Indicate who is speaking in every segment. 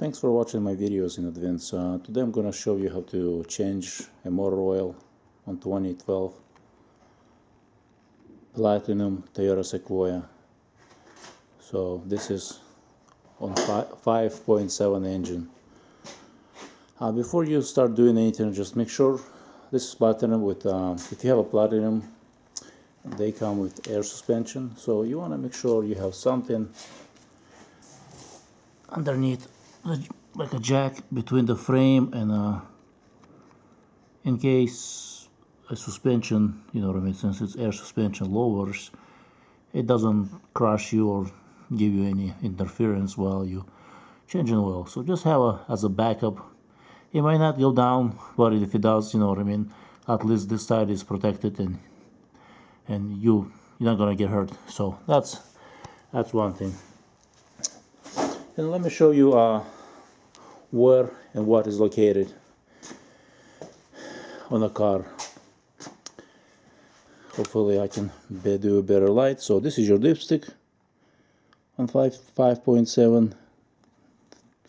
Speaker 1: Thanks for watching my videos in advance. Today I'm going to show you how to change a motor oil on 2012 Platinum Toyota Sequoia. So this is on 5.7 engine. Before you start doing anything, just make sure this is Platinum with, if you have a Platinum, they come with air suspension. So you want to make sure you have something underneath, like a jack between the frame and in case a suspension, you know what I mean, since it's air suspension lowers, it doesn't crush you or give you any interference while you changing oil. So just have as a backup. It might not go down, but if it does, you know what I mean, at least this side is protected and you're not gonna get hurt. So that's one thing. And let me show you where and what is located on the car. Hopefully I can do a better light. So this is your dipstick on 5.7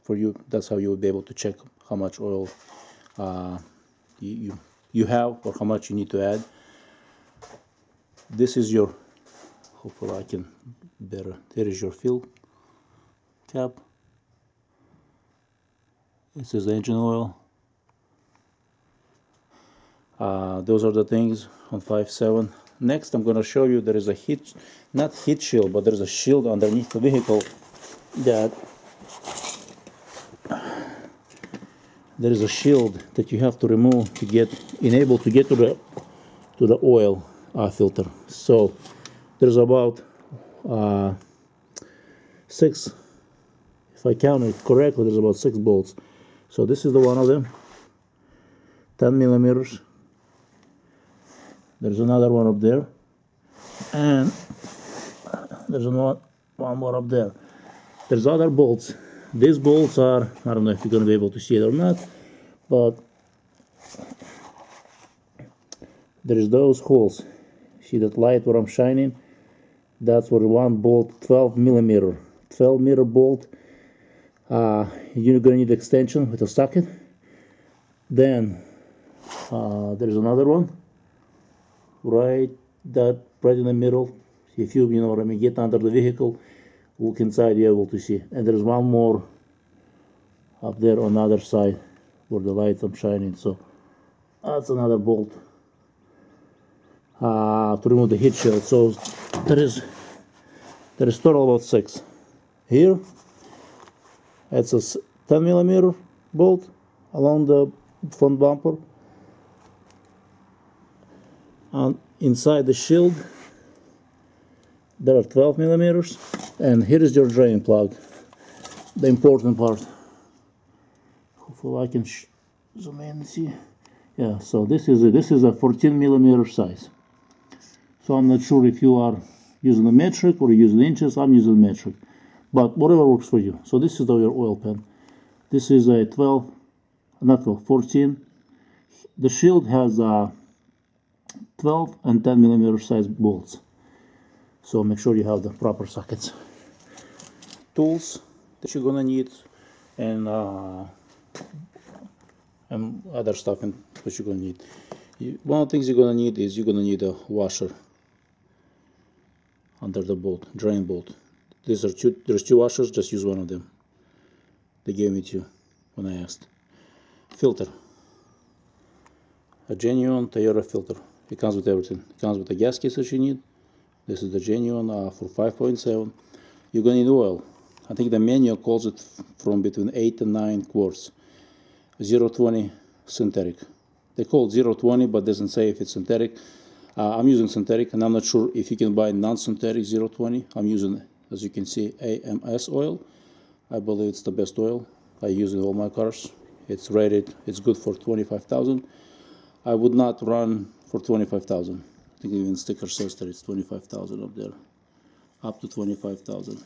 Speaker 1: for you. That's how you will be able to check how much oil you have or how much you need to add. This is your, hopefully I can better, there is your fill cap. This is engine oil. Those are the things on 5.7. Next I'm going to show you there is a heat, not heat shield, but there's a shield underneath the vehicle that there is a shield that you have to remove to get enable to get to the oil filter. So there's about 6, if I count it correctly, there's about 6 bolts. So this is the one of them, 10 millimeters. There's another one up there, and there's one more up there. There's other bolts. These bolts are, I don't know if you're going to be able to see it or not, but there's those holes. See that light where I'm shining? That's where one bolt, 12 millimeter bolt. You're going to need extension with a socket. Then there's another one right in the middle. If you know what I mean, get under the vehicle, look inside, you're able to see. And there's one more up there on the other side where the lights are shining. So that's another bolt to remove the heat shield. So there is total about 6 here. It's a 10 millimeter bolt along the front bumper, and inside the shield there are 12 millimeters. And here is your drain plug, the important part. Hopefully I can zoom in and see. Yeah, so this is a 14 millimeter size. So I'm not sure if you are using a metric or using inches. I'm using metric, but whatever works for you. So this is your oil pan. This is a 14. The shield has 12 and 10 millimeter size bolts. So make sure you have the proper sockets. Tools that you're gonna need, and other stuff that you're gonna need. One of the things you're gonna need is a washer under the bolt, drain bolt. There's 2 washers. Just use one of them. They gave me 2 when I asked. Filter, a genuine Toyota filter. It comes with everything. It comes with the gaskets that you need. This is the genuine for 5.7. You're gonna need oil. I think the manual calls it from between 8 and 9 quarts. 0.20 synthetic. They call it 0.20, but doesn't say if it's synthetic. I'm using synthetic, and I'm not sure if you can buy non-synthetic 0.20. I'm using, as you can see, AMS oil. I believe it's the best oil. I use it in all my cars. It's rated, it's good for 25,000. I would not run for 25,000. I think even sticker says that it's 25,000 up there. Up to 25,000.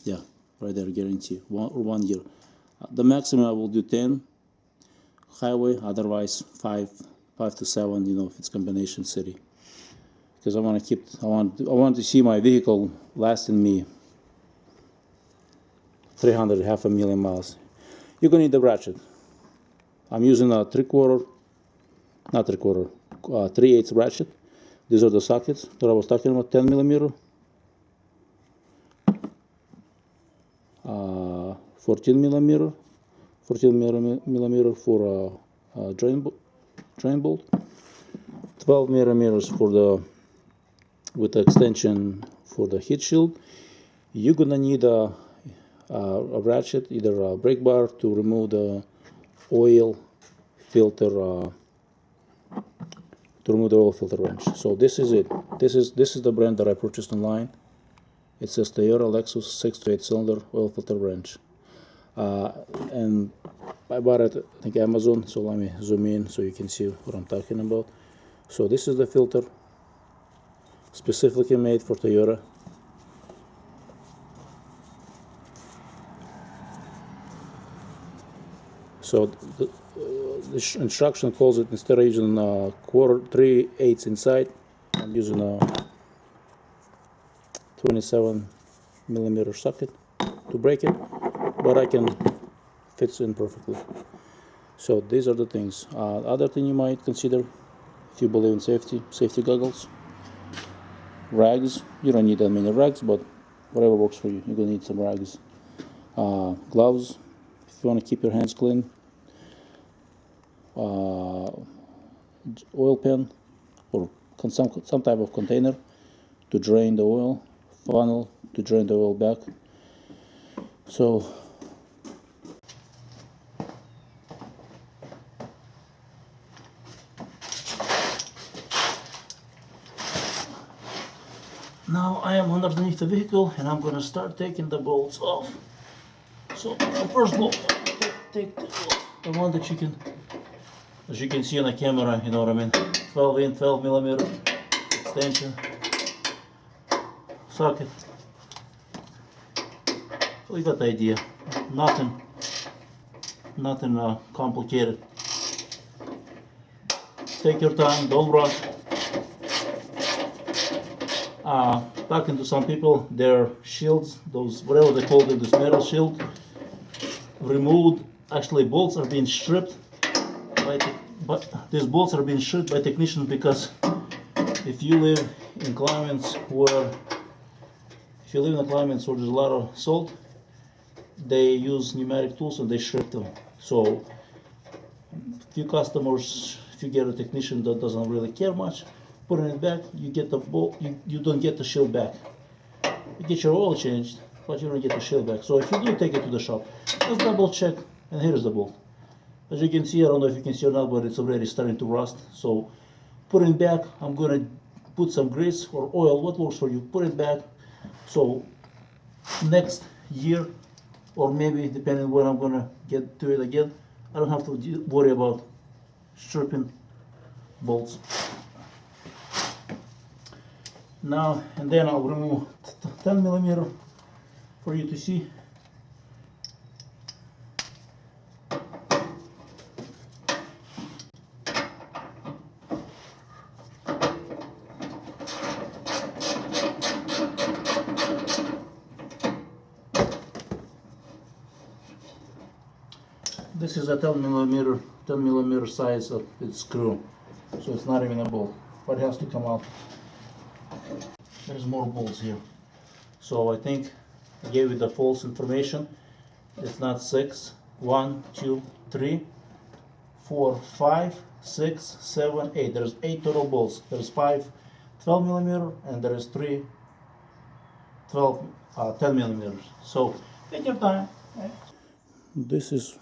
Speaker 1: Yeah, right there, guarantee. 1 year. The maximum I will do 10 highway, otherwise 5 to 7, you know, if it's combination city. Because I want to see my vehicle lasting me 300, half a million miles. You're gonna need a ratchet. I'm using a 3/8 ratchet. These are the sockets that I was talking about, 10 millimeter, 14 millimeter for a drain bolt, 12 millimeters for the with the extension for the heat shield. You're gonna need a ratchet, either a brake bar, to remove the oil filter wrench. So this is it. This is the brand that I purchased online. It says Toyota Lexus 6 to 8 cylinder oil filter wrench, and I bought it, I think, Amazon. So let me zoom in so you can see what I'm talking about. So this is the filter, specifically made for Toyota. So the instruction calls it, instead of using 3/8 inside, I'm using a 27 millimeter socket to break it, but I can fits in perfectly. So these are the things. Other thing you might consider, if you believe in safety goggles, rags. You don't need that many rags, but whatever works for you. You're gonna need some rags. Gloves, if you want to keep your hands clean. Oil pan, or some type of container to drain the oil, funnel to drain the oil back. So now I am underneath the vehicle and I'm going to start taking the bolts off. So the first bolt, take the one that you can, as you can see on the camera, you know what I mean, 12 millimeter extension socket. So you got the idea. Nothing complicated. Take your time, don't rush. Talking to some people, their shields, those whatever they call them, this metal shield, removed. Actually, bolts are being stripped but these bolts are being stripped by technicians, because if you live in climates where there's a lot of salt, they use pneumatic tools and they strip them. So few customers, if you get a technician that doesn't really care much, putting it back, you get the bolt, you don't get the shield back. You get your oil changed, but you don't get the shield back. So if you do take it to the shop, just double check, and here's the bolt. As you can see, I don't know if you can see or not, but it's already starting to rust. So put it back. I'm going to put some grease or oil, what works for you, put it back. So next year, or maybe depending when I'm going to get to it again, I don't have to worry about stripping bolts. Now and then I'll remove 10 millimeter for you to see. This is a 10 millimeter size of its screw, so it's not even a bolt, but it has to come out. There's more bolts here. So I think I gave you the false information. It's not 6, 1, 2, 3, 4, 5, 6, 7, 8. There's 8 total bolts. There's 5 12 millimeter and there is 3 10 millimeters. So take your time. Right? This is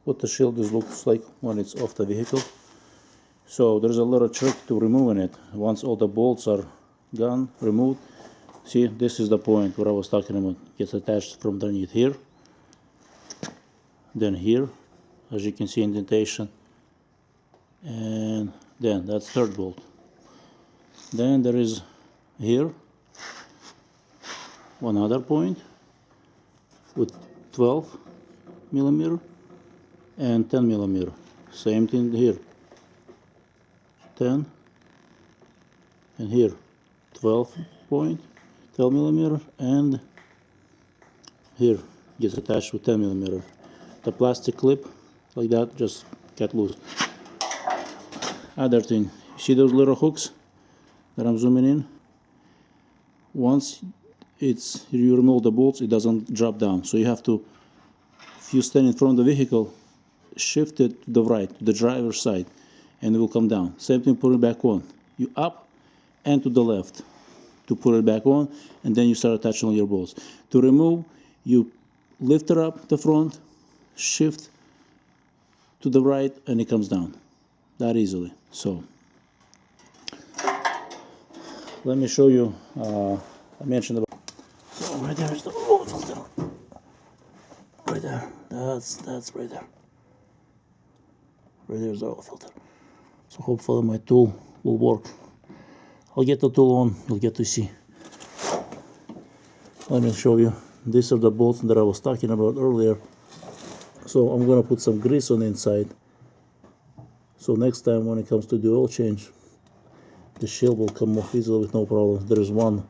Speaker 1: what the shield looks like when it's off the vehicle. So there's a little trick to removing it. Once all the bolts are gone, removed, see, this is the point where I was talking about. Gets attached from underneath here, then here, as you can see, indentation, and then that's third bolt. Then there is here one other point with 12 millimeter and 10 millimeter. Same thing here, 10, and here 12 millimeter, and here gets attached with 10 millimeter. The plastic clip, like that, just get loose. Other thing, see those little hooks that I'm zooming in? Once you remove the bolts, it doesn't drop down. So you have to, if you stand in front of the vehicle, shift it to the right, to the driver's side, and it will come down. Same thing, put it back on. You up and to the left to put it back on, and then you start attaching all your bolts. To remove, you lift it up the front, shift to the right, and it comes down that easily. So let me show you. I mentioned about. So right there is the oil filter. Right there. That's right there. Right there's the oil filter. So hopefully my tool will work. I'll get the tool on, you'll get to see. Let me show you. These are the bolts that I was talking about earlier. So I'm gonna put some grease on the inside. So next time when it comes to the oil change, the shield will come off easily with no problem. There is one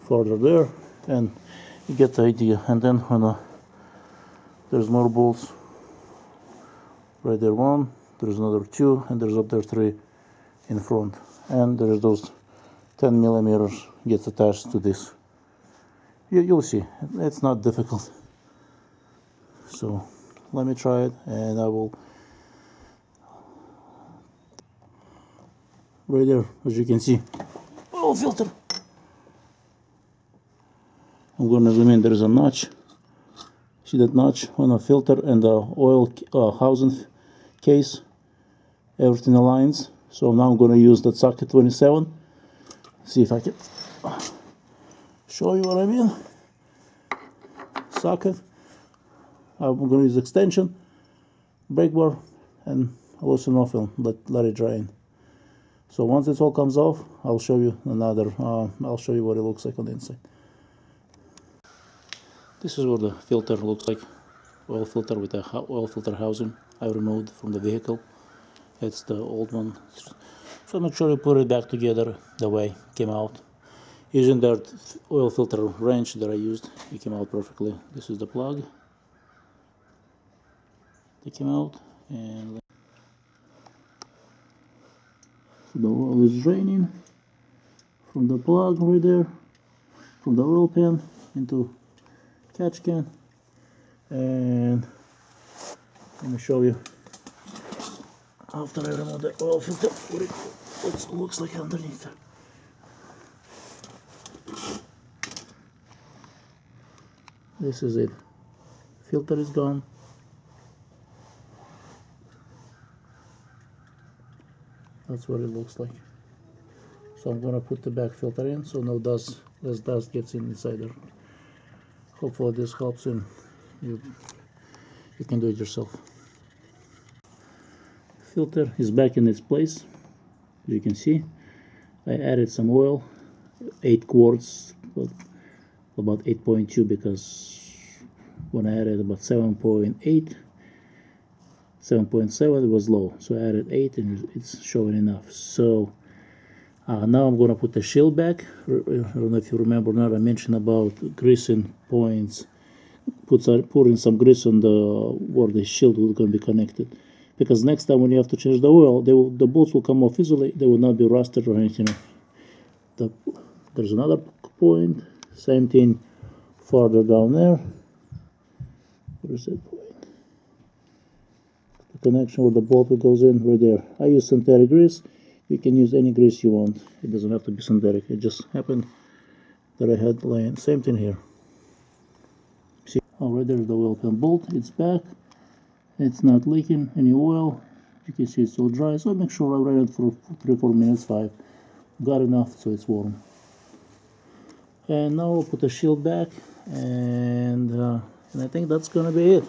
Speaker 1: further there, and you get the idea. And then when there's more bolts. Right there one, there's another two, and there's up there three in front. And there's those 10 millimeters gets attached to this. You'll see, it's not difficult. So let me try it, and I will. Right there, as you can see, oil filter. I'm gonna zoom in. There's a notch. See that notch on a filter and the oil housing case. Everything aligns. So now I'm gonna use that socket 27. See if I can show you what I mean. Socket. I'm gonna use extension, brake bar, and loosen off and let it dry in. So once it all comes off, I'll show you another. I'll show you what it looks like on the inside. This is what the filter looks like. Oil filter with a oil filter housing I removed from the vehicle. It's the old one. So make sure you put it back together the way it came out. Using that oil filter wrench that I used, it came out perfectly. This is the plug. It came out, and so the oil is draining from the plug right there, from the oil pan into catch can. And let me show you after I remove the oil filter what it looks like underneath. This is it. Filter is gone. That's what it looks like. So I'm gonna put the back filter in so no dust, less dust gets inside there. Hopefully this helps, and you can do it yourself. Filter is back in its place. As you can see, I added some oil, 8 quarts, but about 8.2 because when I added about 7.8, 7.7 it was low, so I added 8 and it's showing enough. So now I'm gonna put the shield back. I don't know if you remember or not, I mentioned about greasing points, putting some grease on where the shield will gonna be connected, because next time when you have to change the oil, the bolts will come off easily. They will not be rusted or anything. There's another point, same thing farther down there. Where is that point? The connection where the bolt goes in, right there. I use synthetic grease. You can use any grease you want. It doesn't have to be synthetic. It just happened that I had laying. Same thing here. See, right there's the oil pan bolt. It's back. It's not leaking any oil. You can see it's still dry. So make sure I ran it for 3-4 minutes, 5. Got enough so it's warm. And now I'll put the shield back, and I think that's gonna be it.